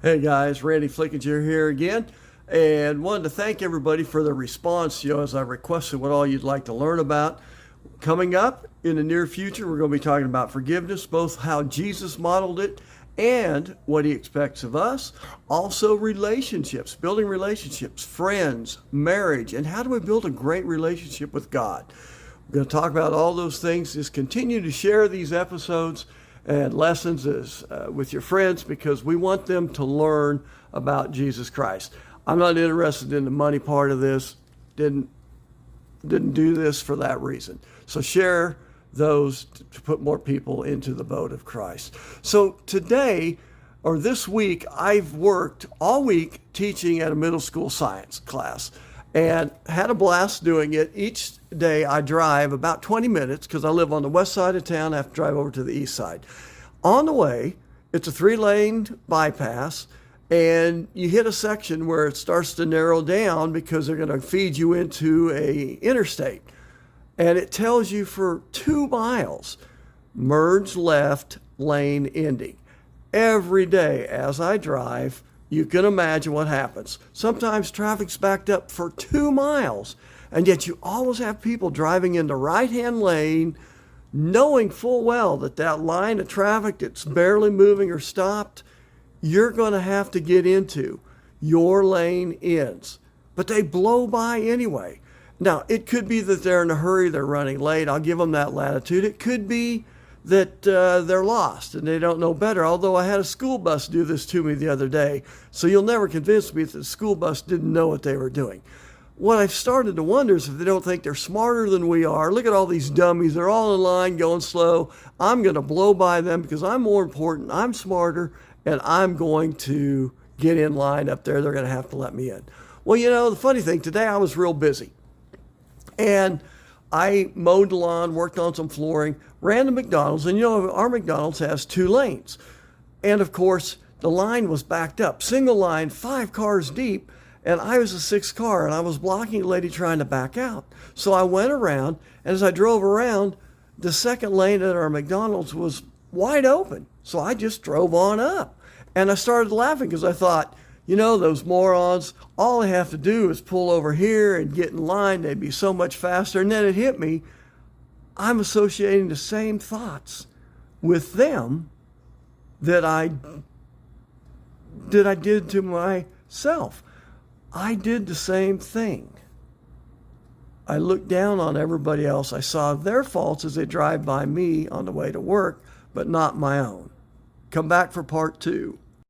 Hey guys, Randy Flickinger here again, and wanted to thank everybody for the response. As I requested what all you'd like to learn about. Coming up in the near future, we're going to be talking about forgiveness, both how Jesus modeled it and what he expects of us. Also, relationships, building relationships, friends, marriage, and how do we build a great relationship with God. We're going to talk about all those things. Just continue to share these episodes and lessons with your friends, because we want them to learn about Jesus Christ. I'm not interested in the money part of this. Didn't do this for that reason. So share those to put more people into the boat of Christ. So today, or this week, I've worked all week teaching at a middle school science class and had a blast doing it. Each day I drive about 20 minutes because I live on the west side of town. I have to drive over to the east side. On the way, it's a 3-lane bypass, and you hit a section where it starts to narrow down because they're going to feed you into a interstate. And it tells you for 2 miles, merge left lane ending. Every day as I drive, you can imagine what happens. Sometimes traffic's backed up for 2 miles, and yet you always have people driving in the right-hand lane, knowing full well that that line of traffic that's barely moving or stopped, you're going to have to get into. Your lane ends. But they blow by anyway. Now, it could be that they're in a hurry, they're running late. I'll give them that latitude. It could be that they're lost and they don't know better, although I had a school bus do this to me the other day, so you'll never convince me that the school bus didn't know what they were doing. What I've started to wonder is if they don't think they're smarter than we are. Look at all these dummies. They're all in line going slow. I'm going to blow by them because I'm more important, I'm smarter, and I'm going to get in line up there. They're going to have to let me in. Well, the funny thing, today I was real busy. And I mowed the lawn, worked on some flooring, ran to McDonald's, and our McDonald's has 2 lanes. And of course, the line was backed up, single line, 5 cars deep, and I was the 6th car, and I was blocking a lady trying to back out. So I went around, and as I drove around, the second lane at our McDonald's was wide open. So I just drove on up. And I started laughing because I thought, those morons, all they have to do is pull over here and get in line. They'd be so much faster. And then it hit me. I'm associating the same thoughts with them that I did to myself. I did the same thing. I looked down on everybody else. I saw their faults as they drive by me on the way to work, but not my own. Come back for part 2.